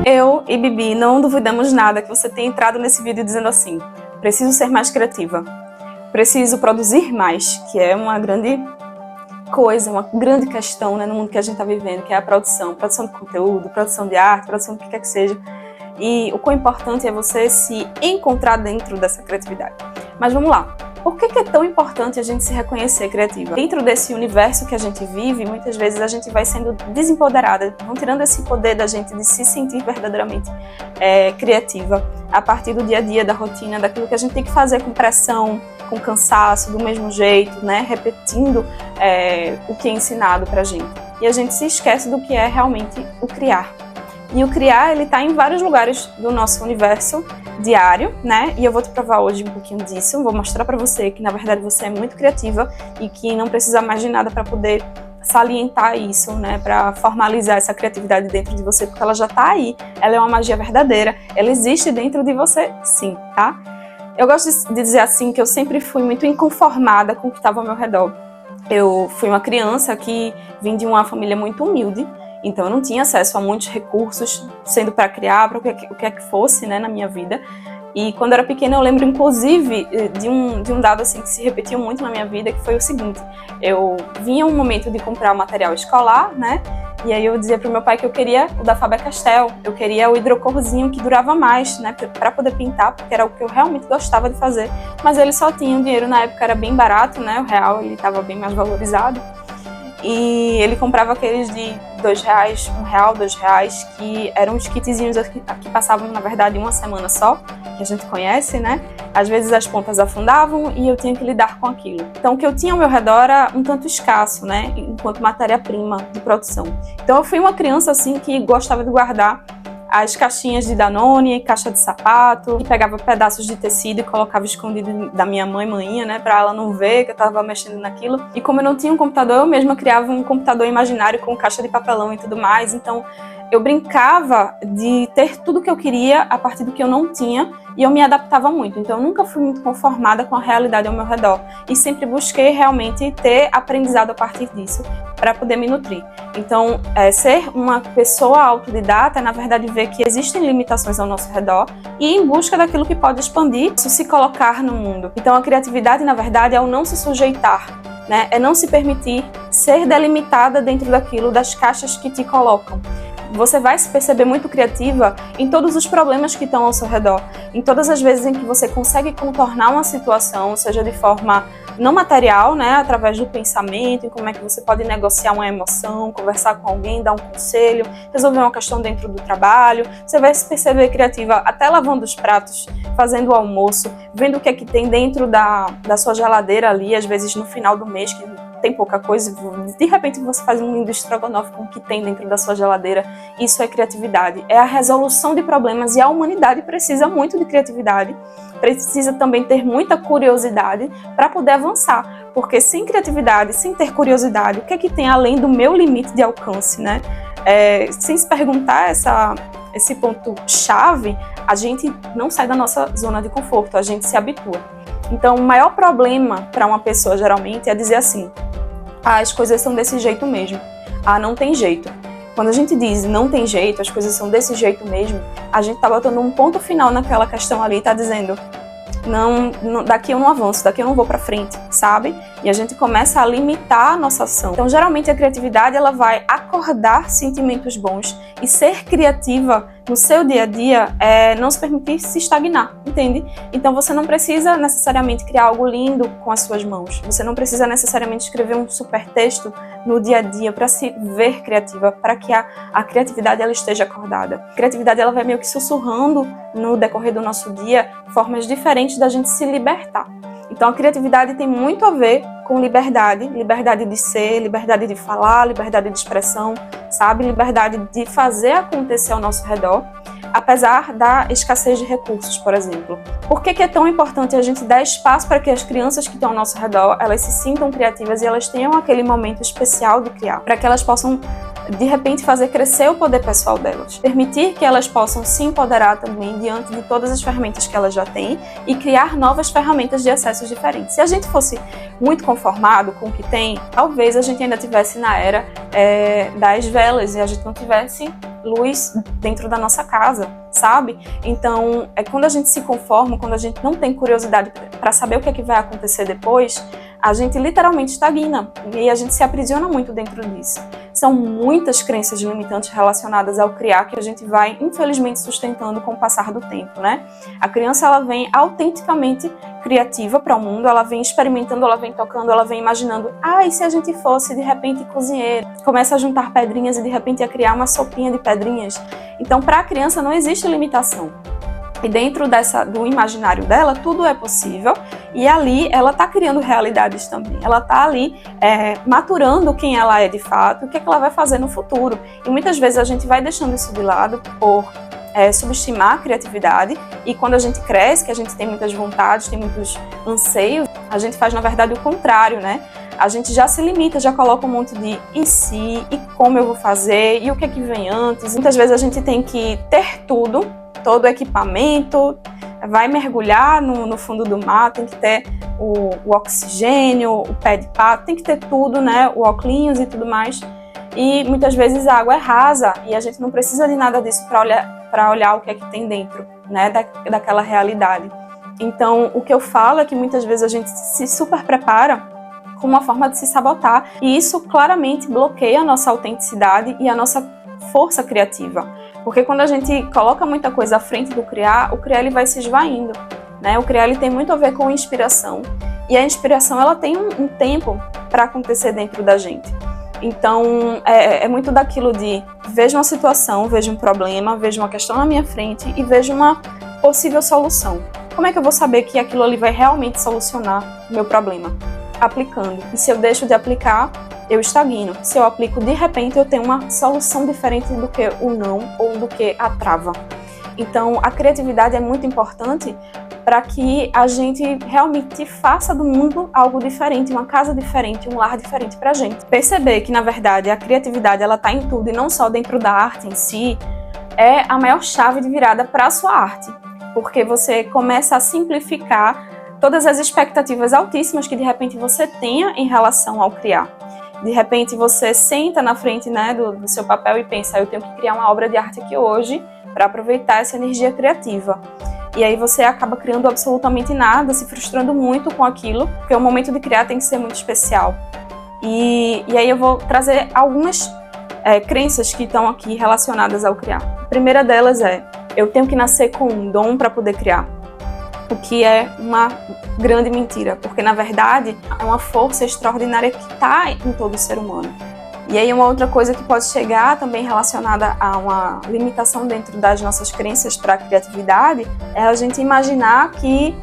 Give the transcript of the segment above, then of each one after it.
Eu e Bibi não duvidamos nada que você tenha entrado nesse vídeo dizendo assim: preciso ser mais criativa, preciso produzir mais, que é uma grande coisa, uma grande questão, né, no mundo que a gente está vivendo, que é a produção de conteúdo, produção de arte, produção do que quer que seja. E o quão importante é você se encontrar dentro dessa criatividade. Mas vamos lá. Por que é tão importante a gente se reconhecer criativa? Dentro desse universo que a gente vive, muitas vezes a gente vai sendo desempoderada, vão tirando esse poder da gente de se sentir verdadeiramente criativa a partir do dia a dia, da rotina, daquilo que a gente tem que fazer com pressão, com cansaço, do mesmo jeito, né? Repetindo o que é ensinado pra gente. E a gente se esquece do que é realmente o criar. E o criar, ele está em vários lugares do nosso universo diário, né? E eu vou te provar hoje um pouquinho disso. Vou mostrar para você que, na verdade, você é muito criativa e que não precisa mais de nada para poder salientar isso, né? Para formalizar essa criatividade dentro de você, porque ela já está aí. Ela é uma magia verdadeira. Ela existe dentro de você, sim, tá? Eu gosto de dizer assim que eu sempre fui muito inconformada com o que estava ao meu redor. Eu fui uma criança que vim de uma família muito humilde. Então eu não tinha acesso a muitos recursos, sendo para criar, para o que é que fosse, né, na minha vida. E quando eu era pequena eu lembro inclusive de um dado assim que se repetiu muito na minha vida, que foi o seguinte: eu vinha um momento de comprar material escolar, né, e aí eu dizia pro meu pai que eu queria o da Faber-Castell, eu queria o hidrocorzinho que durava mais, né, para poder pintar, porque era o que eu realmente gostava de fazer. Mas ele só tinha, o dinheiro na época era bem barato, né, o real ele estava bem mais valorizado. E ele comprava aqueles de R$2, R$1, R$2, que eram os kitzinhos que passavam, na verdade, uma semana só, que a gente conhece, né? Às vezes as pontas afundavam e eu tinha que lidar com aquilo. Então o que eu tinha ao meu redor era um tanto escasso, né? Enquanto matéria-prima de produção. Então eu fui uma criança, assim, que gostava de guardar as caixinhas de Danone, caixa de sapato, e pegava pedaços de tecido e colocava escondido da minha mãe, né, pra ela não ver que eu tava mexendo naquilo. E como eu não tinha um computador, eu mesma criava um computador imaginário com caixa de papelão e tudo mais. Então eu brincava de ter tudo que eu queria a partir do que eu não tinha, e eu me adaptava muito. Então eu nunca fui muito conformada com a realidade ao meu redor e sempre busquei realmente ter aprendizado a partir disso para poder me nutrir. Então ser uma pessoa autodidata é, na verdade, ver que existem limitações ao nosso redor e ir em busca daquilo que pode expandir, se colocar no mundo. Então a criatividade, na verdade, é o não se sujeitar, né? É não se permitir ser delimitada dentro daquilo, das caixas que te colocam. Você vai se perceber muito criativa em todos os problemas que estão ao seu redor, em todas as vezes em que você consegue contornar uma situação, seja de forma não material, né, através do pensamento, em como é que você pode negociar uma emoção, conversar com alguém, dar um conselho, resolver uma questão dentro do trabalho. Você vai se perceber criativa até lavando os pratos, fazendo o almoço, vendo o que é que tem dentro da sua geladeira ali, às vezes no final do mês, que tem pouca coisa, de repente você faz um lindo estrogonofe com o que tem dentro da sua geladeira. Isso é criatividade, é a resolução de problemas, e a humanidade precisa muito de criatividade, precisa também ter muita curiosidade para poder avançar, porque sem criatividade, sem ter curiosidade, o que é que tem além do meu limite de alcance, né? Sem se perguntar esse ponto-chave, a gente não sai da nossa zona de conforto, a gente se habitua. Então, o maior problema para uma pessoa, geralmente, é dizer assim: as coisas são desse jeito mesmo. Não tem jeito. Quando a gente diz não tem jeito, as coisas são desse jeito mesmo, a gente tá botando um ponto final naquela questão ali e tá dizendo: não, daqui eu não avanço, daqui eu não vou para frente, sabe? E a gente começa a limitar a nossa ação. Então, geralmente, a criatividade, ela vai acordar sentimentos bons, e ser criativa no seu dia a dia é não se permitir se estagnar, entende? Então você não precisa necessariamente criar algo lindo com as suas mãos, você não precisa necessariamente escrever um super texto no dia a dia para se ver criativa, para que a criatividade ela esteja acordada. A criatividade ela vai meio que sussurrando no decorrer do nosso dia formas diferentes da gente se libertar. Então a criatividade tem muito a ver com liberdade, liberdade de ser, liberdade de falar, liberdade de expressão, sabe? Liberdade de fazer acontecer ao nosso redor, apesar da escassez de recursos, por exemplo. Por que é tão importante a gente dar espaço para que as crianças que estão ao nosso redor, elas se sintam criativas e elas tenham aquele momento especial de criar, para que elas possam de repente fazer crescer o poder pessoal delas, permitir que elas possam se empoderar também diante de todas as ferramentas que elas já têm e criar novas ferramentas de acessos diferentes. Se a gente fosse muito conformado com o que tem, talvez a gente ainda estivesse na era das velas e a gente não tivesse luz dentro da nossa casa, sabe? Então, quando a gente se conforma, quando a gente não tem curiosidade para saber o que é que vai acontecer depois, a gente literalmente estagna e a gente se aprisiona muito dentro disso. São muitas crenças limitantes relacionadas ao criar que a gente vai, infelizmente, sustentando com o passar do tempo, né? A criança, ela vem autenticamente criativa para o mundo, ela vem experimentando, ela vem tocando, ela vem imaginando, e se a gente fosse, de repente, cozinheiro? Começa a juntar pedrinhas e, de repente, a criar uma sopinha de pedrinhas. Então, para a criança, não existe limitação. E dentro do imaginário dela, tudo é possível. E ali, ela está criando realidades também. Ela está ali maturando quem ela é de fato, o que é que ela vai fazer no futuro. E muitas vezes a gente vai deixando isso de lado por subestimar a criatividade. E quando a gente cresce, que a gente tem muitas vontades, tem muitos anseios, a gente faz, na verdade, o contrário, né? A gente já se limita, já coloca um monte de e se, e como eu vou fazer, e o que é que vem antes. Muitas vezes a gente tem que ter tudo, todo o equipamento, vai mergulhar no fundo do mar, tem que ter o oxigênio, o pé de pato, tem que ter tudo, né? O óculos e tudo mais. E muitas vezes a água é rasa e a gente não precisa de nada disso para olhar o que é que tem dentro, né? Daquela realidade. Então, o que eu falo é que muitas vezes a gente se super prepara com uma forma de se sabotar e isso claramente bloqueia a nossa autenticidade e a nossa força criativa. Porque quando a gente coloca muita coisa à frente do criar, o criar ele vai se esvaindo, né? O criar ele tem muito a ver com inspiração. E a inspiração ela tem um tempo para acontecer dentro da gente. Então, é muito daquilo de vejo uma situação, vejo um problema, vejo uma questão na minha frente e vejo uma possível solução. Como é que eu vou saber que aquilo ali vai realmente solucionar o meu problema? Aplicando. E se eu deixo de aplicar, eu estagno. Se eu aplico de repente, eu tenho uma solução diferente do que o não ou do que a trava. Então, a criatividade é muito importante para que a gente realmente faça do mundo algo diferente, uma casa diferente, um lar diferente para a gente. Perceber que, na verdade, a criatividade ela está em tudo e não só dentro da arte em si, é a maior chave de virada para a sua arte. Porque você começa a simplificar todas as expectativas altíssimas que, de repente, você tenha em relação ao criar. De repente, você senta na frente, né, do seu papel e pensa, eu tenho que criar uma obra de arte aqui hoje para aproveitar essa energia criativa. E aí você acaba criando absolutamente nada, se frustrando muito com aquilo, porque o momento de criar tem que ser muito especial. E aí eu vou trazer algumas crenças que estão aqui relacionadas ao criar. A primeira delas é, eu tenho que nascer com um dom para poder criar. O que é uma grande mentira, porque na verdade é uma força extraordinária que está em todo ser humano. E aí uma outra coisa que pode chegar também relacionada a uma limitação dentro das nossas crenças para a criatividade é a gente imaginar que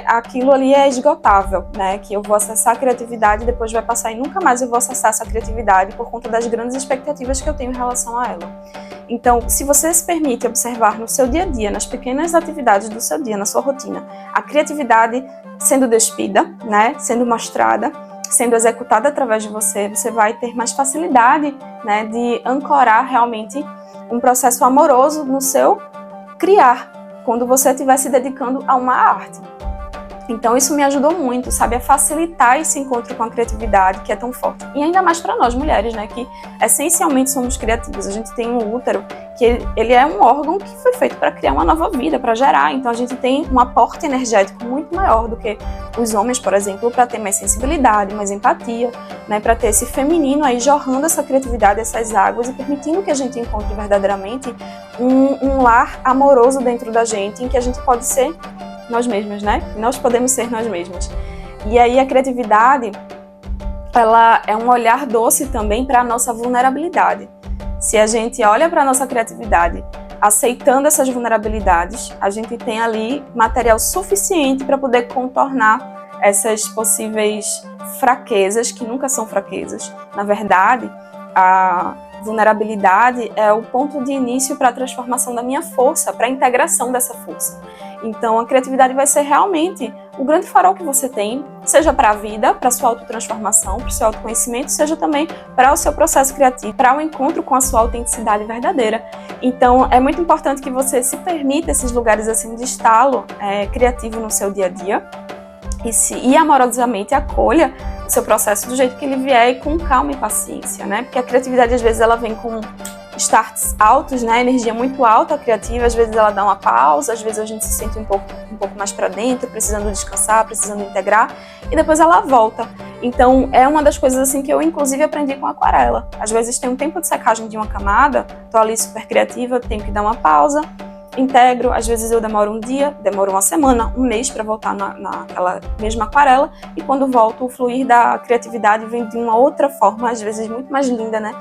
aquilo ali é esgotável, né? Que eu vou acessar a criatividade e depois vai passar e nunca mais eu vou acessar essa criatividade por conta das grandes expectativas que eu tenho em relação a ela. Então, se você se permite observar no seu dia a dia, nas pequenas atividades do seu dia, na sua rotina, a criatividade sendo despida, né? Sendo mostrada, sendo executada através de você, você vai ter mais facilidade, né, de ancorar realmente um processo amoroso no seu criar, quando você estiver se dedicando a uma arte. Então isso me ajudou muito, sabe, a facilitar esse encontro com a criatividade que é tão forte. E ainda mais para nós mulheres, né, que essencialmente somos criativas. A gente tem um útero que ele é um órgão que foi feito para criar uma nova vida, para gerar. Então a gente tem um aporte energético muito maior do que os homens, por exemplo, para ter mais sensibilidade, mais empatia, né, para ter esse feminino aí jorrando essa criatividade, essas águas e permitindo que a gente encontre verdadeiramente um lar amoroso dentro da gente, em que a gente pode ser nós mesmas, né? Nós podemos ser nós mesmas. E aí a criatividade, ela é um olhar doce também para a nossa vulnerabilidade. Se a gente olha para a nossa criatividade aceitando essas vulnerabilidades, a gente tem ali material suficiente para poder contornar essas possíveis fraquezas, que nunca são fraquezas. Na verdade, a vulnerabilidade é o ponto de início para a transformação da minha força, para a integração dessa força. Então, a criatividade vai ser realmente o grande farol que você tem, seja para a vida, para a sua autotransformação, para o seu autoconhecimento, seja também para o seu processo criativo, para o encontro com a sua autenticidade verdadeira. Então, é muito importante que você se permita esses lugares assim de estalo criativo no seu dia a dia e amorosamente acolha o seu processo do jeito que ele vier e com calma e paciência, né? Porque a criatividade, às vezes, ela vem com starts altos, né? Energia muito alta, criativa, às vezes ela dá uma pausa, às vezes a gente se sente um pouco mais para dentro, precisando descansar, precisando integrar, e depois ela volta. Então, é uma das coisas assim que eu, inclusive, aprendi com aquarela. Às vezes tem um tempo de secagem de uma camada, tô ali super criativa, tenho que dar uma pausa, integro, às vezes eu demoro um dia, demoro uma semana, um mês para voltar naquela mesma aquarela, e quando volto, o fluir da criatividade vem de uma outra forma, às vezes muito mais linda, né,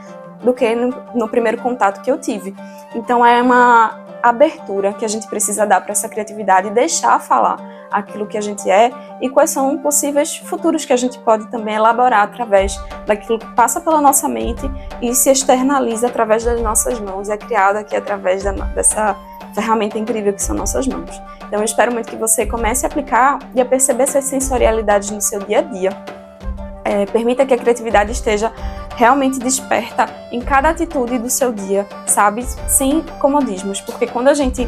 do que no primeiro contato que eu tive. Então é uma abertura que a gente precisa dar para essa criatividade e deixar falar aquilo que a gente é e quais são possíveis futuros que a gente pode também elaborar através daquilo que passa pela nossa mente e se externaliza através das nossas mãos, é criado aqui através dessa ferramenta incrível que são nossas mãos. Então eu espero muito que você comece a aplicar e a perceber essas sensorialidades no seu dia a dia. Permita que a criatividade esteja realmente desperta em cada atitude do seu dia, sabe? Sem comodismos, porque quando a gente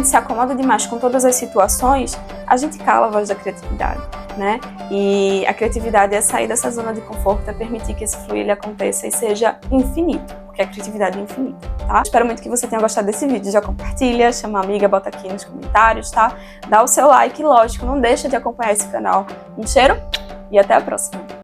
se acomoda demais com todas as situações, a gente cala a voz da criatividade, né? E a criatividade é sair dessa zona de conforto, é permitir que esse fluir ele aconteça e seja infinito, porque a criatividade é infinita, tá? Espero muito que você tenha gostado desse vídeo, já compartilha, chama a amiga, bota aqui nos comentários, tá? Dá o seu like, lógico, não deixa de acompanhar esse canal. Um cheiro e até a próxima!